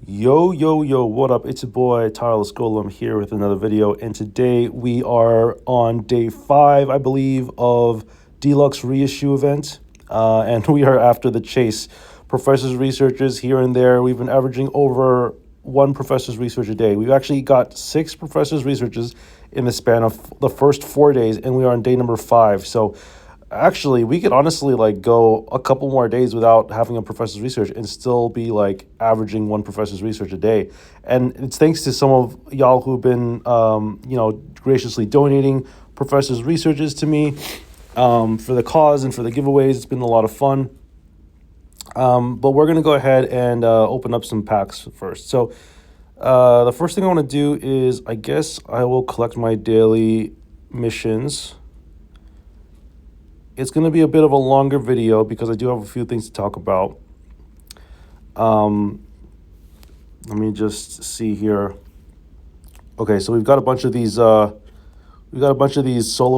Yo, what up? It's your boy, Tireless Golem, here with another video. And today we are on day 5, I believe, of Deluxe Reissue event. And we are after the chase. Professors, researchers here and there. We've been averaging over one professor's research a day. We've actually got 6 professors' researches in the span of the first 4 days, and we are on day number 5. So actually, we could honestly like go a couple more days without having a professor's research and still be like averaging one professor's research a day. And it's thanks to some of y'all who've been, graciously donating professor's researches to me for the cause and for the giveaways. It's been a lot of fun. But we're gonna go ahead and open up some packs first. So the first thing I want to do is, I guess I will collect my daily missions. It's going to be a bit of a longer video because I do have a few things to talk about. Let me just see here. Okay, so we've got a bunch of these solo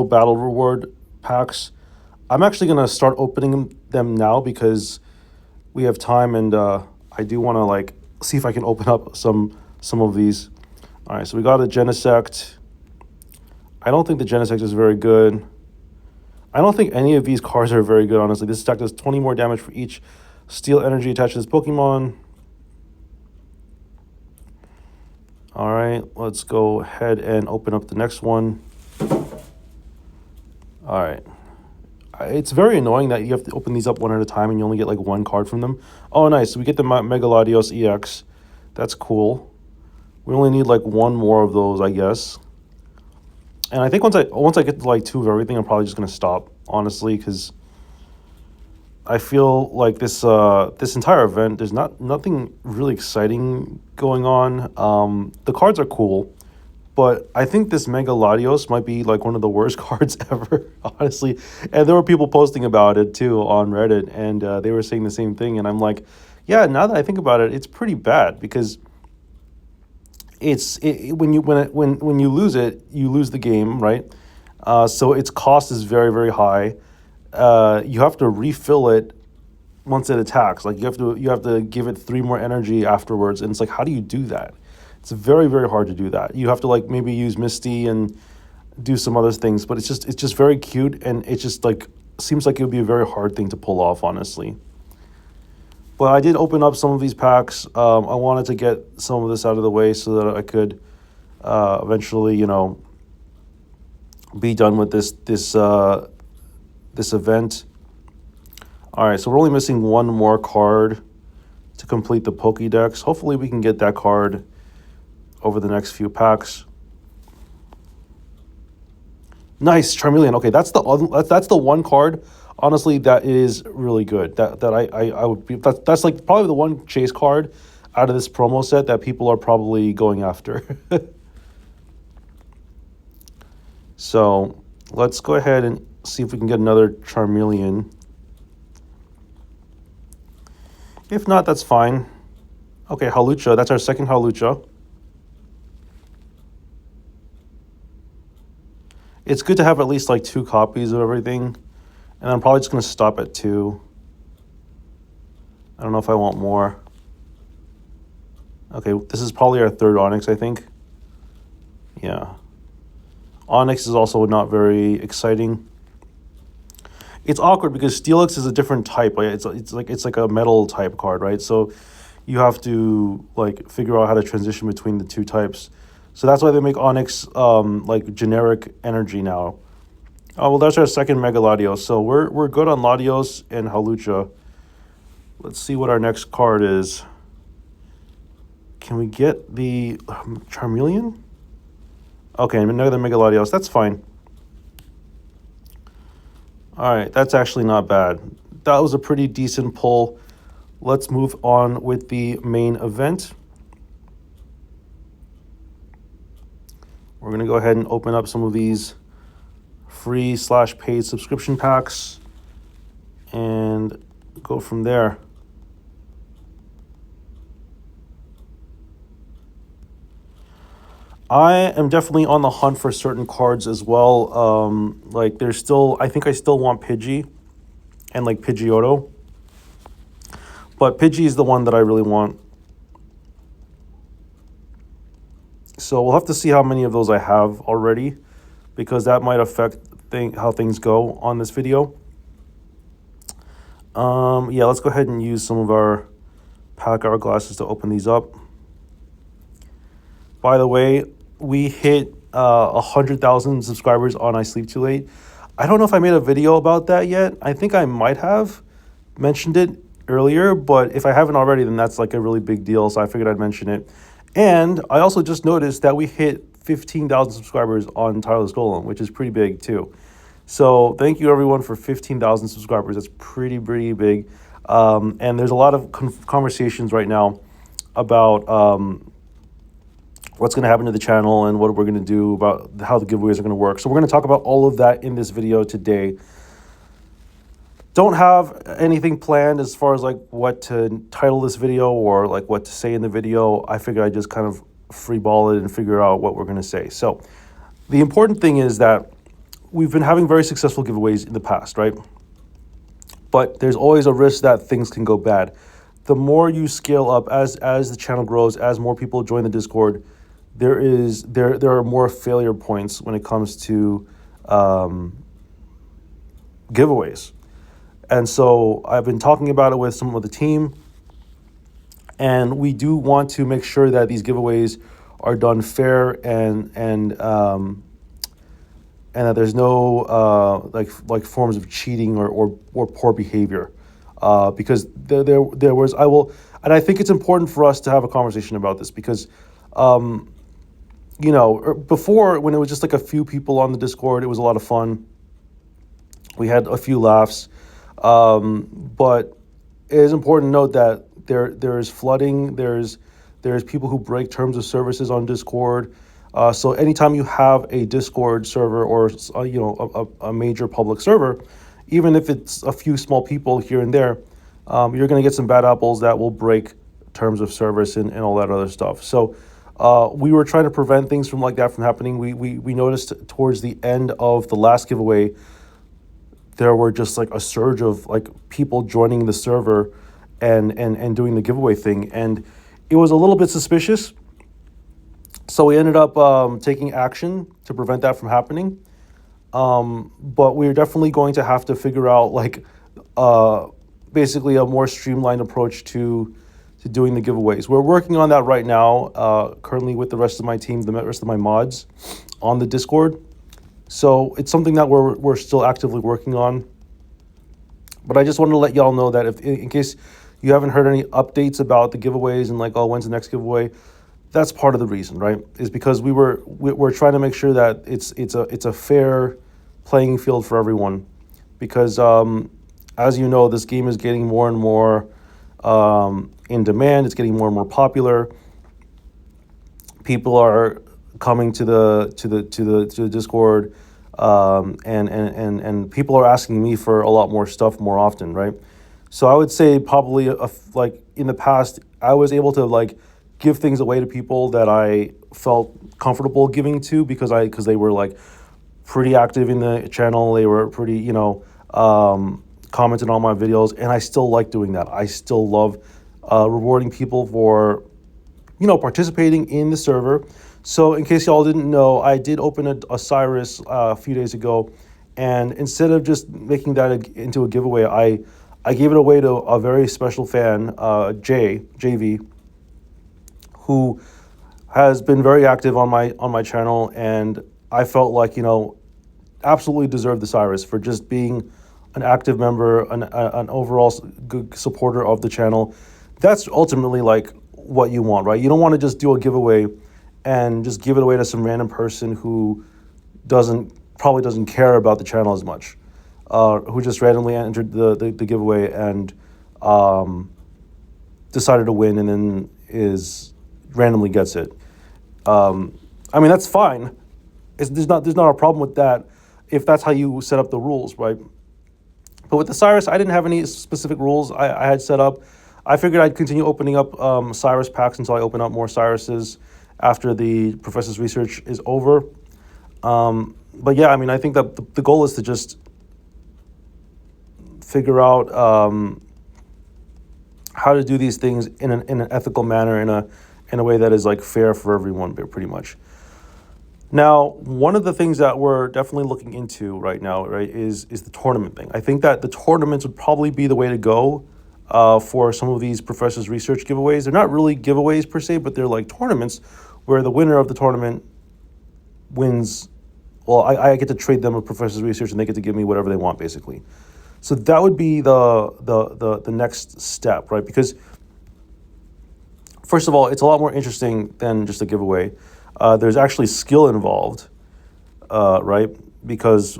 battle reward packs. I'm actually going to start opening them now because we have time, and I do want to like see if I can open up some of these. All right, so we got a Genesect. I don't think the Genesect is very good. I don't think any of these cards are very good, honestly. This stack does 20 more damage for each steel energy attached to this Pokemon. All right, let's go ahead and open up the next one. All right. It's very annoying that you have to open these up one at a time and you only get like one card from them. Oh, nice. So we get the Mega Latios EX. That's cool. We only need like one more of those, I guess. And I think once I get to like 2 of everything, I'm probably just gonna stop, honestly, because I feel like this entire event, there's nothing really exciting going on. The cards are cool, but I think this Mega Latios might be like one of the worst cards ever, honestly. And there were people posting about it too on Reddit, and they were saying the same thing. And I'm like, yeah, now that I think about it, it's pretty bad because when you lose it, you lose the game, right? So its cost is very, very high. You have to refill it once it attacks. Like you have to give it 3 more energy afterwards, and it's like, how do you do that? It's very, very hard to do that. You have to like maybe use Misty and do some other things, but it's just very cute, and it just like seems like it would be a very hard thing to pull off, honestly. But I did open up some of these packs. I wanted to get some of this out of the way so that I could eventually, be done with this event. All right, so we're only missing one more card to complete the Pokédex. Hopefully we can get that card over the next few packs. Nice, Charmeleon. Okay, that's the one card, honestly, that is really good. That I would be, that's like probably the one chase card out of this promo set that people are probably going after. So let's go ahead and see if we can get another Charmeleon. If not, that's fine. Okay, Hawlucha. That's our second Hawlucha. It's good to have at least like 2 copies of everything. And I'm probably just going to stop at 2. I don't know if I want more. Okay, this is probably our 3rd Onix, I think. Yeah. Onix is also not very exciting. It's awkward because Steelix is a different type. It's like a metal type card, right? So you have to like figure out how to transition between the 2 types. So that's why they make Onix like generic energy now. Oh, well, that's our second Mega Latios. So we're good on Latios and Hawlucha. Let's see what our next card is. Can we get the Charmeleon? Okay, another Mega Latios. That's fine. All right, that's actually not bad. That was a pretty decent pull. Let's move on with the main event. We're going to go ahead and open up some of these free/paid subscription packs and go from there. I am definitely on the hunt for certain cards as well. Like there's still, I think I still want Pidgey and like Pidgeotto. But Pidgey is the one that I really want. So we'll have to see how many of those I have already, because that might affect how things go on this video. Yeah, let's go ahead and use some of our pack hourglasses to open these up. By the way, we hit 100,000 subscribers on I Sleep Too Late. I don't know if I made a video about that yet. I think I might have mentioned it earlier, but if I haven't already, then that's like a really big deal, so I figured I'd mention it. And I also just noticed that we hit 15,000 subscribers on Tireless Golem, which is pretty big too. So thank you everyone for 15,000 subscribers. That's pretty big. And there's a lot of conversations right now about what's going to happen to the channel and what we're going to do about how the giveaways are going to work. So we're going to talk about all of that in this video today. Don't have anything planned as far as like what to title this video or like what to say in the video. I figured I'd just kind of freeball it and figure out what we're going to say. So the important thing is that we've been having very successful giveaways in the past, right? But there's always a risk that things can go bad. The more you scale up, as the channel grows, as more people join the Discord, there are more failure points when it comes to giveaways. And so I've been talking about it with some of the team, and we do want to make sure that these giveaways are done fair and that there's no like forms of cheating or poor behavior, because there was and I think it's important for us to have a conversation about this, because you know, before, when it was just like a few people on the Discord, it was a lot of fun. We had a few laughs, but it is important to note that there is flooding. There's people who break terms of services on Discord. So anytime you have a Discord server or you know, a major public server, even if it's a few small people here and there, you're going to get some bad apples that will break terms of service and all that other stuff. So we were trying to prevent things from like that from happening. We noticed towards the end of the last giveaway, there were just like a surge of like people joining the server and doing the giveaway thing, and it was a little bit suspicious. So we ended up taking action to prevent that from happening. But we're definitely going to have to figure out like basically a more streamlined approach to doing the giveaways. We're working on that right now, currently with the rest of my team, the rest of my mods on the Discord. So it's something that we're still actively working on. But I just wanted to let y'all know that if in case you haven't heard any updates about the giveaways and like, oh, when's the next giveaway? That's part of the reason, right? Is because we're trying to make sure that it's a fair playing field for everyone. Because as you know, this game is getting more and more in demand. It's getting more and more popular. People are coming to the Discord, and people are asking me for a lot more stuff more often, right? So I would say probably like in the past, I was able to like give things away to people that I felt comfortable giving to, because they were like pretty active in the channel. They were pretty, you know, commented on my videos, and I still like doing that. I still love rewarding people for, you know, participating in the server. So in case y'all didn't know, I did open a Cyrus a few days ago, and instead of just making that into a giveaway, I gave it away to a very special fan, JV, who has been very active on my channel, and I felt like, you know, absolutely deserved the Cyrus for just being an active member, an overall good supporter of the channel. That's ultimately like what you want, right? You don't want to just do a giveaway and just give it away to some random person who probably doesn't care about the channel as much, who just randomly entered the giveaway and decided to win and then randomly gets it. I mean, that's fine. There's not a problem with that if that's how you set up the rules, right? But with the Cyrus, I didn't have any specific rules I had set up. I figured I'd continue opening up Cyrus packs until I open up more Cyruses after the Professor's research is over. But yeah, I mean, I think that the goal is to just figure out how to do these things in an ethical manner, in in a way that is like fair for everyone, pretty much. Now, one of the things that we're definitely looking into right now, right, is the tournament thing. I think that the tournaments would probably be the way to go for some of these professors' research giveaways. They're not really giveaways per se, but they're like tournaments where the winner of the tournament wins. Well, I get to trade them with professors' research, and they get to give me whatever they want, basically. So that would be the next step, right? Because first of all, it's a lot more interesting than just a giveaway. There's actually skill involved, right? Because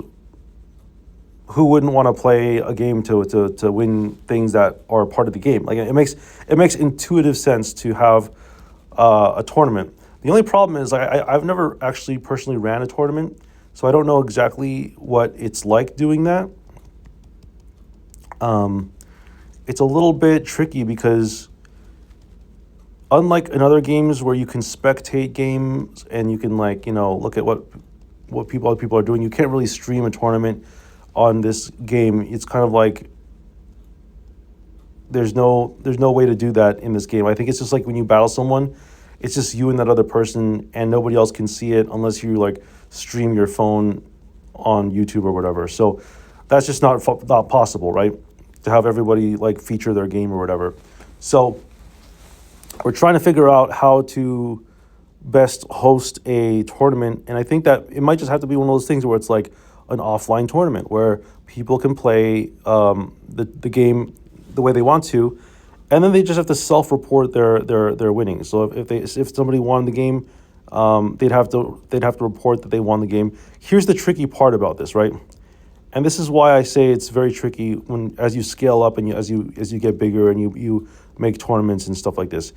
who wouldn't want to play a game to win things that are part of the game? Like it makes intuitive sense to have a tournament. The only problem is I've never actually personally ran a tournament, so I don't know exactly what it's like doing that. It's a little bit tricky because unlike in other games where you can spectate games and you can look at what other people are doing, you can't really stream a tournament on this game. It's kind of like there's no way to do that in this game. I think it's just like when you battle someone, it's just you and that other person, and nobody else can see it unless you like stream your phone on YouTube or whatever. So that's just not possible, right? To have everybody like feature their game or whatever. So we're trying to figure out how to best host a tournament, and I think that it might just have to be one of those things where it's like an offline tournament where people can play the game the way they want to, and then they just have to self-report their winnings. So if somebody won the game, they'd have to report that they won the game. Here's the tricky part about this, right? And this is why I say it's very tricky as you scale up and as you get bigger and you make tournaments and stuff like this.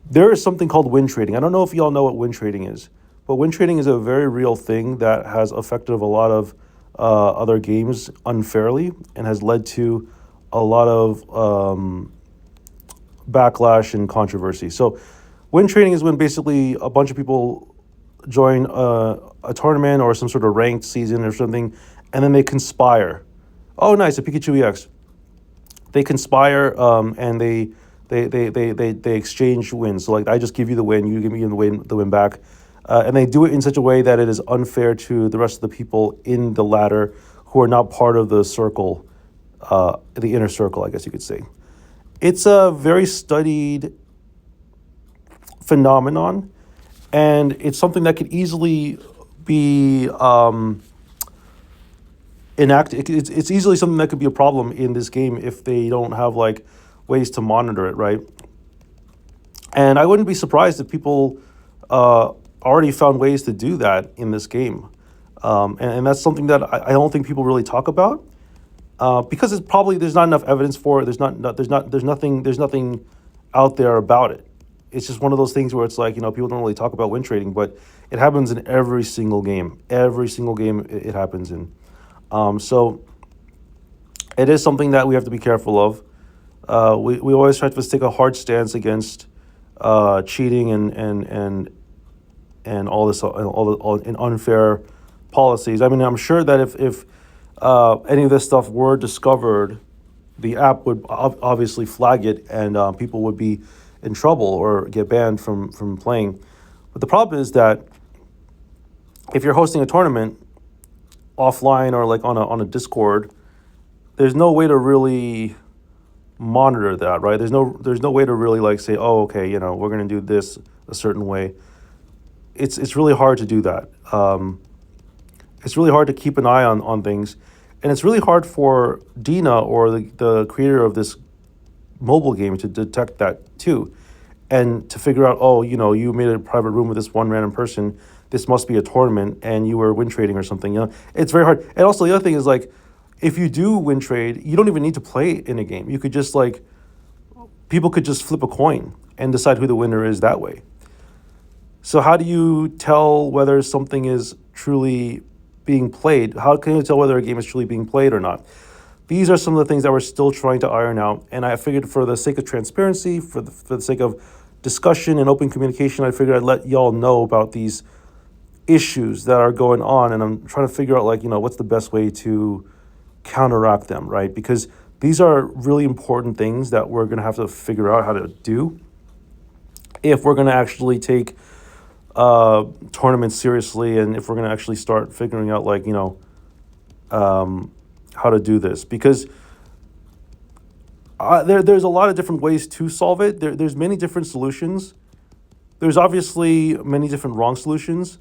There is something called win trading. I don't know if you all know what win trading is, but win trading is a very real thing that has affected a lot of other games unfairly and has led to a lot of backlash and controversy. So win trading is when basically a bunch of people join a tournament or some sort of ranked season or something, and then they conspire. Oh, nice, a Pikachu EX. They conspire and they exchange wins. So like I just give you the win, you give me the win back, and they do it in such a way that it is unfair to the rest of the people in the ladder who are not part of the circle, the inner circle, I guess you could say. It's a very studied phenomenon, and it's something that could easily be enacted. It's easily something that could be a problem in this game if they don't have like ways to monitor it, right? And I wouldn't be surprised if people already found ways to do that in this game, and that's something that I don't think people really talk about because there's not enough evidence for it. There's nothing out there about it. It's just one of those things where it's like, people don't really talk about win trading, but it happens in every single game. Every single game it happens in. So it is something that we have to be careful of. We always try to take a hard stance against cheating and all this and unfair policies. I mean, I'm sure that if any of this stuff were discovered, the app would obviously flag it, and people would be in trouble or get banned from playing. But the problem is that if you're hosting a tournament offline or like on a Discord, there's no way to really monitor that, right? There's no way to really like say, oh, okay, we're gonna do this a certain way. It's really hard to do that. It's really hard to keep an eye on things, and it's really hard for Dina or the creator of this mobile game to detect that too, and to figure out, oh, you made a private room with this one random person. This must be a tournament, and you were win trading or something. It's very hard. And also the other thing is like, if you do win trade, you don't even need to play in a game. You could just people could just flip a coin and decide who the winner is that way. So how do you tell whether something is truly being played? How can you tell whether a game is truly being played or not? These are some of the things that we're still trying to iron out. And I figured for the sake of transparency, for the sake of discussion and open communication, I figured I'd let y'all know about these issues that are going on. And I'm trying to figure out what's the best way to counteract them, right? Because these are really important things that we're going to have to figure out how to do. if we're going to actually take tournaments seriously, and if we're going to actually start figuring out, like, how to do this. Because there's a lot of different ways to solve it. There's many different solutions. There's obviously many different wrong solutions.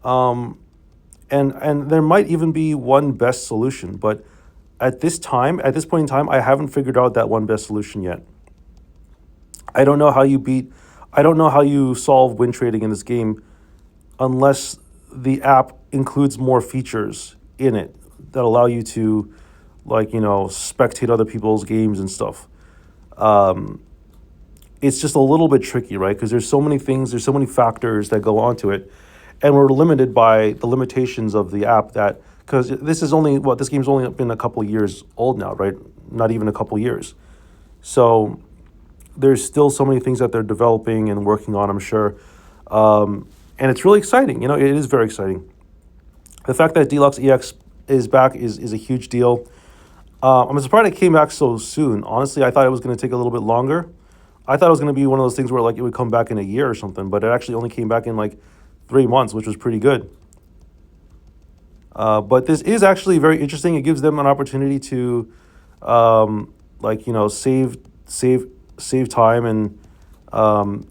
And there might even be one best solution. But at this point in time, I haven't figured out that one best solution yet. I don't know how you solve win trading in this game unless the app includes more features in it that allow you to, like, spectate other people's games and stuff. It's just a little bit tricky, right? Because there's so many things, there's so many factors that go onto it, and we're limited by the limitations of the app. That because this game's only been a couple of years old now, right? Not even a couple of years. So there's still so many things that they're developing and working on, I'm sure. And it's really exciting. It is very exciting. The fact that Deluxe EX is back is a huge deal. I'm surprised it came back so soon. Honestly, I thought it was going to take a little bit longer. I thought it was going to be one of those things where, like, it would come back in a year or something, but it actually only came back in like 3 months, which was pretty good. But this is actually very interesting. It gives them an opportunity to, save time and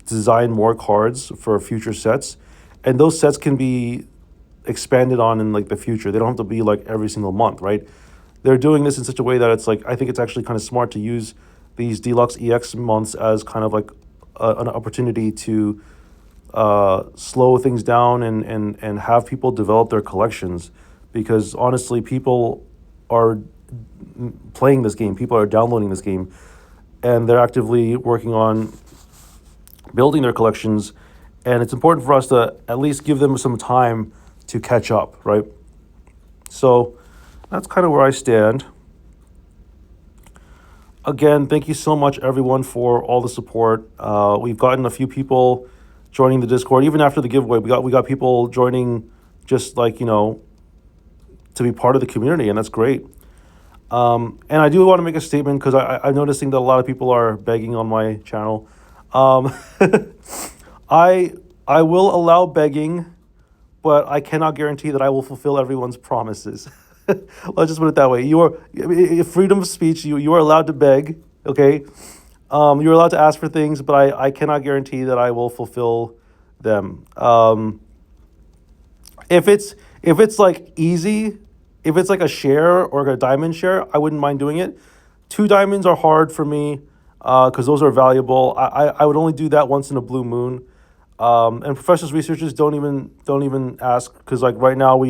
design more cards for future sets, and those sets can be expanded on in, like, the future. They don't have to be like every single month, right? They're doing this in such a way that it's like, I think it's actually kind of smart to use these Deluxe EX months as kind of like an opportunity to slow things down and have people develop their collections, because honestly, people are playing this game, people are downloading this game, and they're actively working on building their collections, and it's important for us to at least give them some time to catch up, right? So that's kind of where I stand. Again, thank you so much, everyone, for all the support. We've gotten a few people joining the Discord. Even after the giveaway, we got people joining just, like, to be part of the community, and that's great. And I do want to make a statement, because I'm noticing that a lot of people are begging on my channel. I will allow begging, but I cannot guarantee that I will fulfill everyone's promises. Let's just put it that way. Freedom of speech. You are allowed to beg. Okay, you're allowed to ask for things, but I cannot guarantee that I will fulfill them. If it's like easy, if it's like a share or a diamond share, I wouldn't mind doing it. 2 diamonds are hard for me, because those are valuable. I would only do that once in a blue moon. And professors, researchers don't even ask, because, like, right now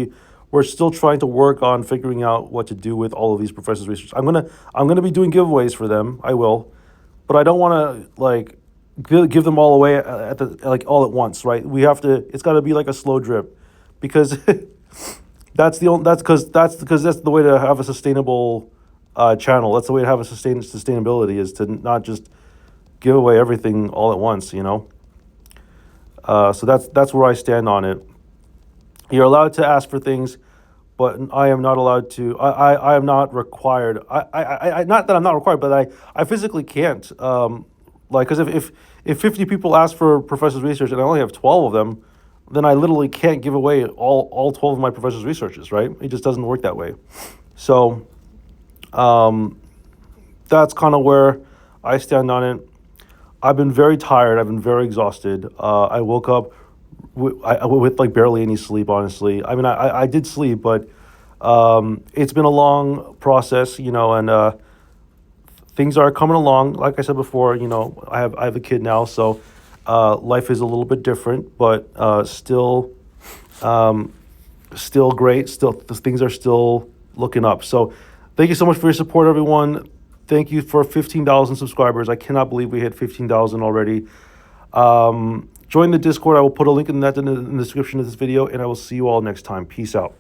we're still trying to work on figuring out what to do with all of these professors' research. I'm gonna be doing giveaways for them. I will, but I don't want to, like, give them all away all at once, right? It's got to be like a slow drip, because that's the way to have a sustainable channel. That's the way to have a sustainability, is to not just give away everything all at once, So that's where I stand on it. You're allowed to ask for things, but I am not allowed to. I am not required. I not that I'm not required, but I physically can't. Because if 50 people ask for professor's research and I only have 12 of them, then I literally can't give away all 12 of my professor's researches, right? It just doesn't work that way. So that's kind of where I stand on it. I've been very tired. I've been very exhausted. I woke up with like barely any sleep, honestly. I mean, I did sleep, but it's been a long process, and things are coming along. Like I said before, I have a kid now, so life is a little bit different, but still great. Still, things are still looking up. So thank you so much for your support, everyone. Thank you for 15,000 subscribers. I cannot believe we hit 15,000 already. Join the Discord. I will put a link in the description of this video, and I will see you all next time. Peace out.